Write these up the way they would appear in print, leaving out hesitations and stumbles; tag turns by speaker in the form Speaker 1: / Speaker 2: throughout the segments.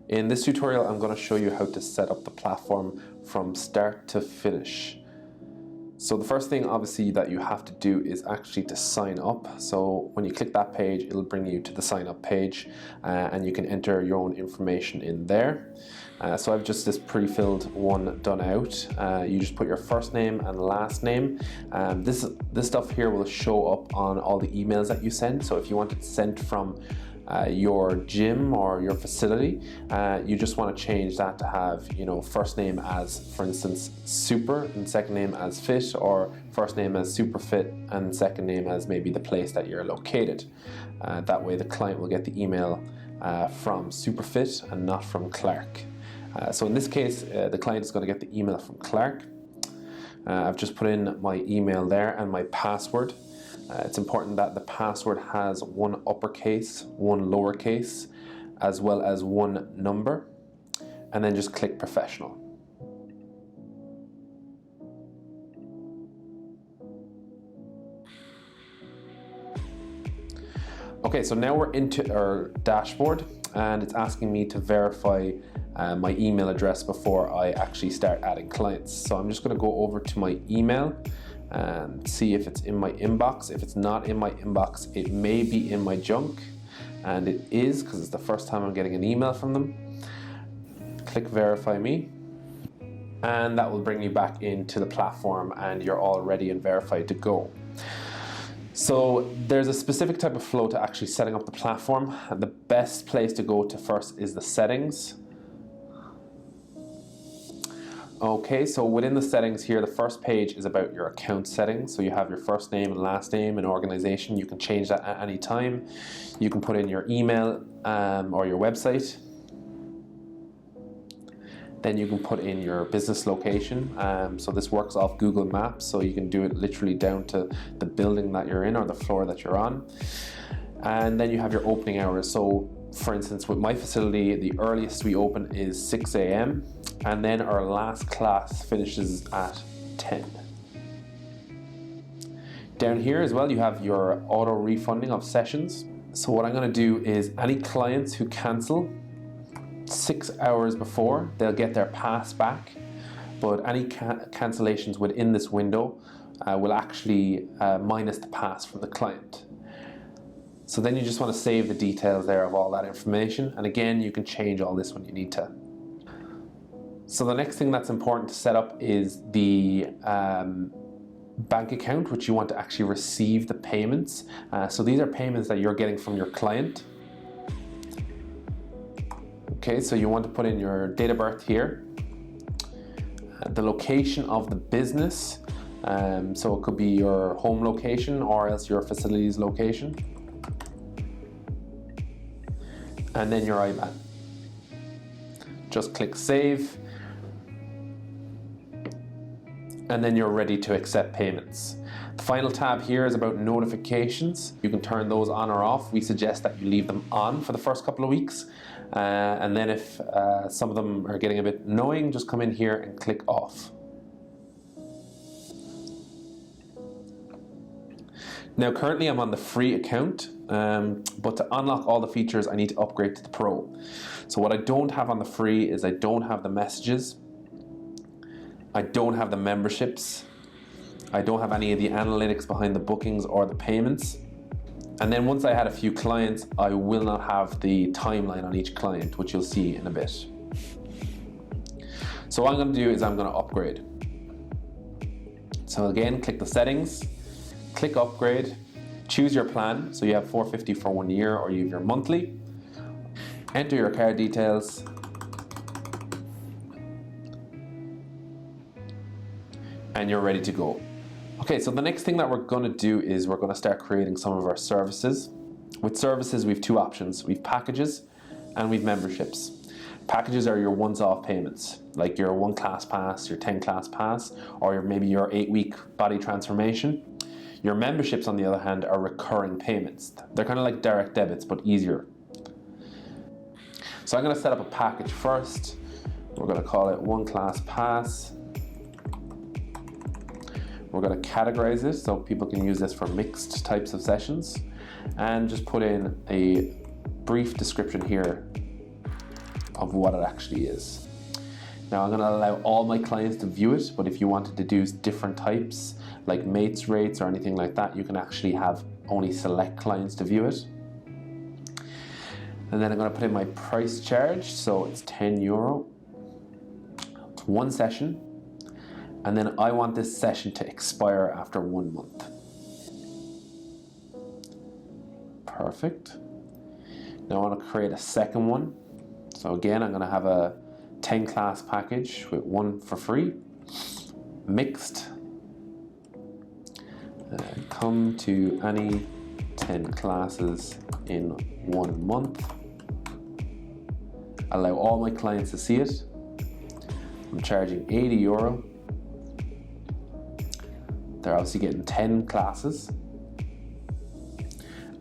Speaker 1: In this tutorial, I'm going to show you how to set up the platform from start to finish. So the first thing obviously that you have to do is actually to sign up. So when you click that page, it'll bring you to the sign up page and you can enter your own information in there. So I've just this pre-filled one done out. You just put your first name and last name. This stuff here will show up on all the emails that you send. So if you want it sent from your gym or your facility, you just want to change that to have, first name as, for instance, super and second name as fit, or first name as super fit and second name as maybe the place that you're located. That way the client will get the email from Superfit and not from Clark. So in this case, the client is going to get the email from Clark. I've just put in my email there and my password. It's important that the password has one uppercase, one lowercase, as well as one number, and then just click professional. Okay, so now we're into our dashboard and it's asking me to verify my email address before I actually start adding clients. So I'm just going to go over to my email and see if it's in my inbox. If it's not in my inbox, it may be in my junk, and it is because it's the first time I'm getting an email from them. Click verify me, and that will bring you back into the platform and you're all ready and verified to go. So there's a specific type of flow to actually setting up the platform. The best place to go to first is the settings. Okay, so within the settings here, the first page is about your account settings. So you have your first name and last name and organization. You can change that at any time. You can put in your email or your website. Then you can put in your business location. So this works off Google Maps, so you can do it literally down to the building that you're in or the floor that you're on. And then you have your opening hours. So for instance, with my facility, the earliest we open is 6 a.m. and then our last class finishes at 10. Down here as well, you have your auto refunding of sessions. So what I'm going to do is any clients who cancel 6 hours before, they'll get their pass back, but any cancellations within this window will actually minus the pass from the client. So then you just want to save the details there of all that information, and again you can change all this when you need to. So the next thing that's important to set up is the bank account, which you want to actually receive the payments. So these are payments that you're getting from your client. Okay, so you want to put in your date of birth here, the location of the business, so it could be your home location or else your facility's location, and then your IBAN. Just click save, and then you're ready to accept payments. The final tab here is about notifications. You can turn those on or off. We suggest that you leave them on for the first couple of weeks. And then if some of them are getting a bit annoying, just come in here and click off. Now currently I'm on the free account, but to unlock all the features I need to upgrade to the pro. So what I don't have on the free is I don't have the messages, I don't have the memberships, I don't have any of the analytics behind the bookings or the payments. And then once I had a few clients, I will not have the timeline on each client, which you'll see in a bit. So what I'm going to do is I'm going to upgrade. So again, click the settings, click upgrade, choose your plan. So you have $450 for 1 year or you have your monthly. Enter your card details. And you're ready to go. Okay, so the next thing that we're going to do is we're going to start creating some of our services. With services, we have two options. We have packages and we have memberships. Packages are your once-off payments, like your 1 class pass, your 10 class pass, or maybe your 8-week body transformation. Your memberships, on the other hand, are recurring payments. They're kind of like direct debits, but easier. So I'm going to set up a package first. We're going to call it 1 class pass. We're going to categorize it so people can use this for mixed types of sessions, and just put in a brief description here of what it actually is. Now I'm going to allow all my clients to view it, but if you wanted to do different types like mates rates or anything like that, you can actually have only select clients to view it. And then I'm going to put in my price charge, so it's €10. It's one session, and then I want this session to expire after 1 month. Perfect. Now I want to create a second one. So again, I'm going to have a 10 class package with one for free, mixed. Come to any 10 classes in 1 month. Allow all my clients to see it. I'm charging €80. They're obviously getting 10 classes.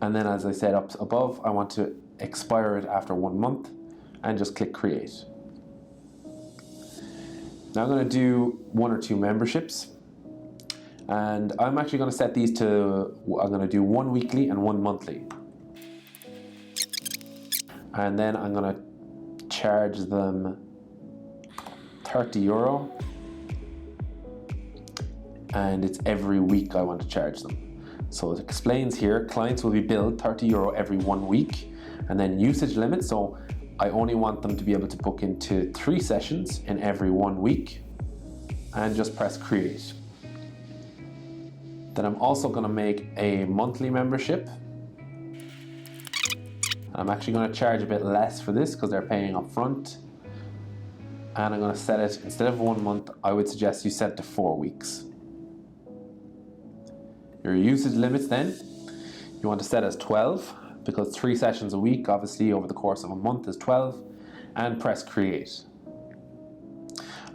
Speaker 1: And then, as I said up above, I want to expire it after 1 month and just click create. Now I'm going to do 1 or 2 memberships, and I'm actually going to set these to, I'm going to do 1 weekly and 1 monthly. And then I'm going to charge them €30, and it's every week I want to charge them. So it explains here, clients will be billed €30 every 1 week, and then usage limit. So I only want them to be able to book into 3 sessions in every 1 week, and just press create. Then I'm also going to make a monthly membership. I'm actually going to charge a bit less for this because they're paying up front. And I'm going to set it, instead of 1 month, I would suggest you set it to 4 weeks. Your usage limits then, you want to set as 12, because 3 sessions a week, obviously over the course of a month, is 12, and press create.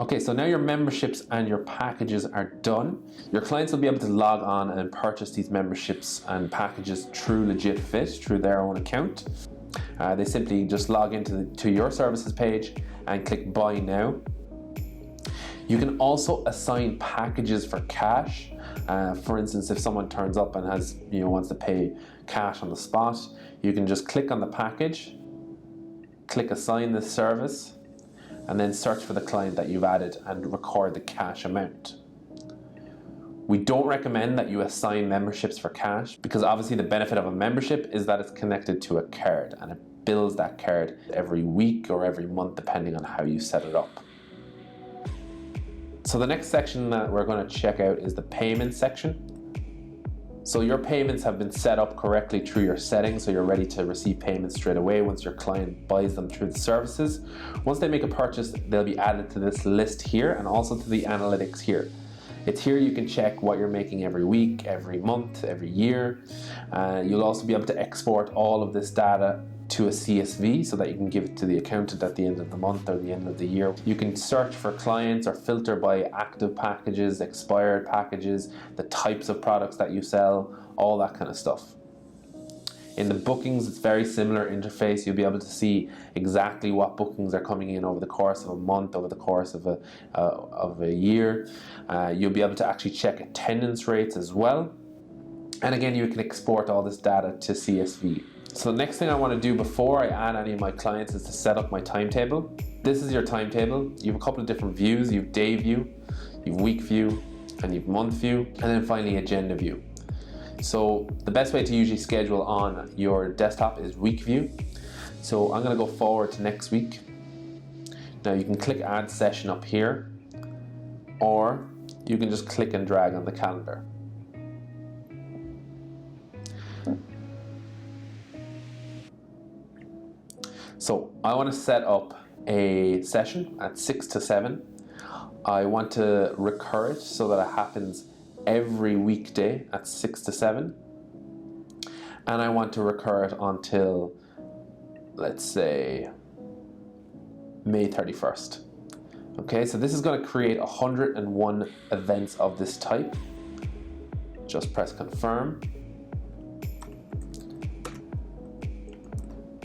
Speaker 1: Okay, so now your memberships and your packages are done. Your clients will be able to log on and purchase these memberships and packages through Legit Fit, through their own account. They simply just log into your services page and click buy now. You can also assign packages for cash. For instance, if someone turns up and has, wants to pay cash on the spot, you can just click on the package, click assign this service, and then search for the client that you've added and record the cash amount. We don't recommend that you assign memberships for cash, because obviously the benefit of a membership is that it's connected to a card, and it bills that card every week or every month depending on how you set it up. So the next section that we're going to check out is the payment section. So your payments have been set up correctly through your settings, so you're ready to receive payments straight away once your client buys them through the services. Once they make a purchase, they'll be added to this list here and also to the analytics here. It's here you can check what you're making every week, every month, every year. You'll also be able to export all of this data to a CSV so that you can give it to the accountant at the end of the month or the end of the year. You can search for clients or filter by active packages, expired packages, the types of products that you sell, all that kind of stuff. In the bookings, it's very similar interface. You'll be able to see exactly what bookings are coming in over the course of a month, over the course of a year. You'll be able to actually check attendance rates as well. And again, you can export all this data to CSV. So the next thing I want to do before I add any of my clients is to set up my timetable. This is your timetable. You have a couple of different views. You have day view, you have week view, and you have month view, and then finally agenda view. So the best way to usually schedule on your desktop is week view. So I'm going to go forward to next week. Now you can click add session up here, or you can just click and drag on the calendar. So I want to set up a session at 6 to 7. I want to recur it so that it happens every weekday at 6 to 7. And I want to recur it until, let's say, May 31st. Okay, so this is going to create 101 events of this type. Just press confirm.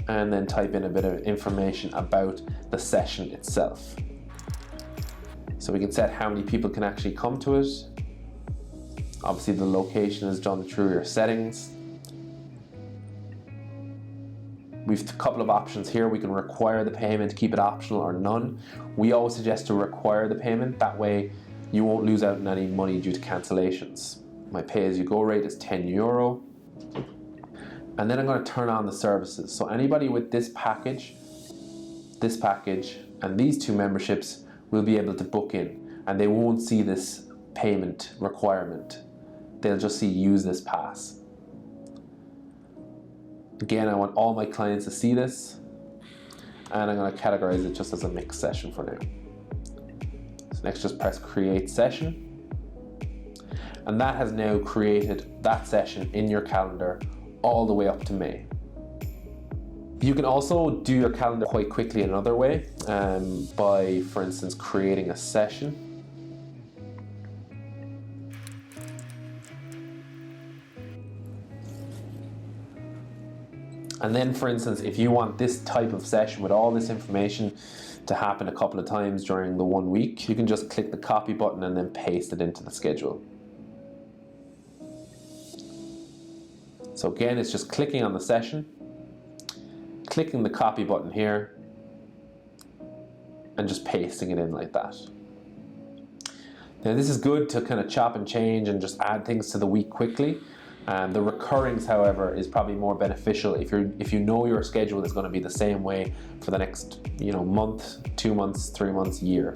Speaker 1: And then type in a bit of information about the session itself. So we can set how many people can actually come to it. Obviously the location is done through your settings. We've a couple of options here. We can require the payment, keep it optional or none. We always suggest to require the payment. That way you won't lose out on any money due to cancellations. My pay-as-you-go rate is €10. And then I'm going to turn on the services. So anybody with this package, and these two memberships will be able to book in, and they won't see this payment requirement. They'll just see use this pass. Again, I want all my clients to see this, and I'm going to categorize it just as a mixed session for now. So next, just press create session, and that has now created that session in your calendar all the way up to May. You can also do your calendar quite quickly another way, by, for instance, creating a session. And then, for instance, if you want this type of session with all this information to happen a couple of times during the 1 week, you can just click the copy button and then paste it into the schedule. So again, it's just clicking on the session, clicking the copy button here, and just pasting it in like that. Now this is good to kind of chop and change and just add things to the week quickly. The recurrings, however, is probably more beneficial if you know your schedule is going to be the same way for the next month, 2 months, 3 months, year.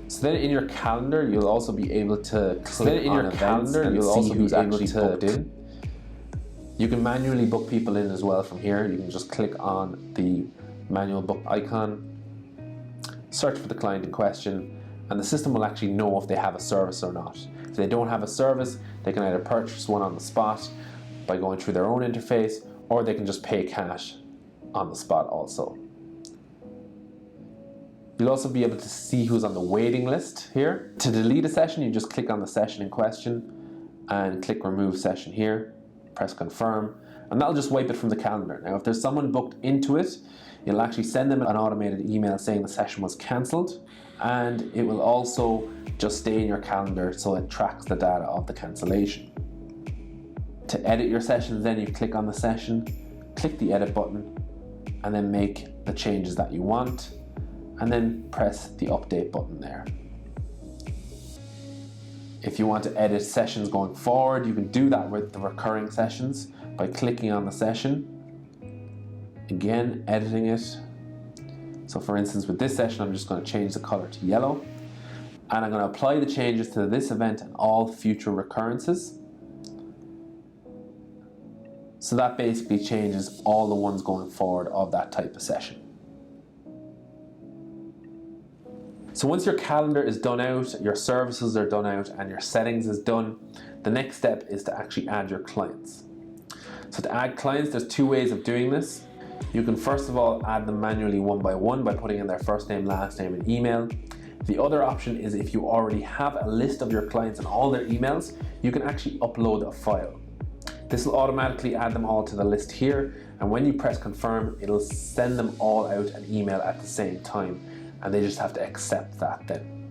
Speaker 1: So then in your calendar, you'll also be able to click on events and you'll see who's actually booked in. You can manually book people in as well from here. You can just click on the manual book icon, search for the client in question, and the system will actually know if they have a service or not. If they don't have a service, they can either purchase one on the spot by going through their own interface, or they can just pay cash on the spot also. You'll also be able to see who's on the waiting list here. To delete a session, you just click on the session in question and click remove session here. Press confirm, and that'll just wipe it from the calendar. Now, if there's someone booked into it, it'll actually send them an automated email saying the session was cancelled, and it will also just stay in your calendar so it tracks the data of the cancellation. To edit your sessions, then you click on the session, click the edit button, and then make the changes that you want, and then press the update button there. If you want to edit sessions going forward, you can do that with the recurring sessions by clicking on the session. Again, editing it. So for instance, with this session, I'm just going to change the color to yellow. And I'm going to apply the changes to this event and all future recurrences. So that basically changes all the ones going forward of that type of session. So once your calendar is done out, your services are done out, and your settings is done, the next step is to actually add your clients. So to add clients, there's 2 ways of doing this. You can first of all add them manually one by one by putting in their first name, last name, and email. The other option is if you already have a list of your clients and all their emails, you can actually upload a file. This will automatically add them all to the list here, and when you press confirm, it'll send them all out an email at the same time, and they just have to accept that then.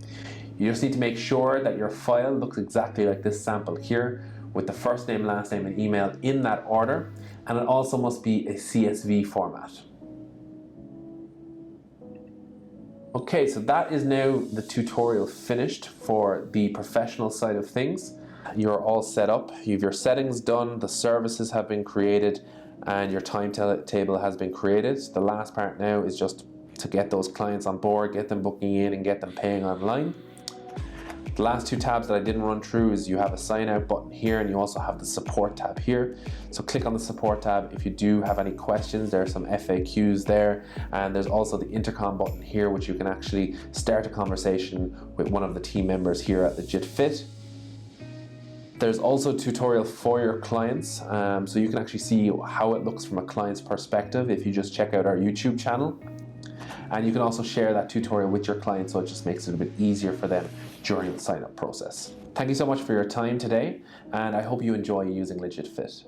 Speaker 1: You just need to make sure that your file looks exactly like this sample here, with the first name, last name, and email in that order, and it also must be a CSV format. Okay, so that is now the tutorial finished for the professional side of things. You're all set up, you have your settings done, the services have been created, and your timetable has been created. The last part now is just to get those clients on board, get them booking in, and get them paying online. The last 2 tabs that I didn't run through is you have a sign out button here, and you also have the support tab here. So click on the support tab if you do have any questions. There are some FAQs there, and there's also the intercom button here, which you can actually start a conversation with one of the team members here at Legit Fit. There's also a tutorial for your clients, so you can actually see how it looks from a client's perspective if you just check out our YouTube channel. And you can also share that tutorial with your clients, so it just makes it a bit easier for them during the sign-up process. Thank you so much for your time today, and I hope you enjoy using Legit Fit.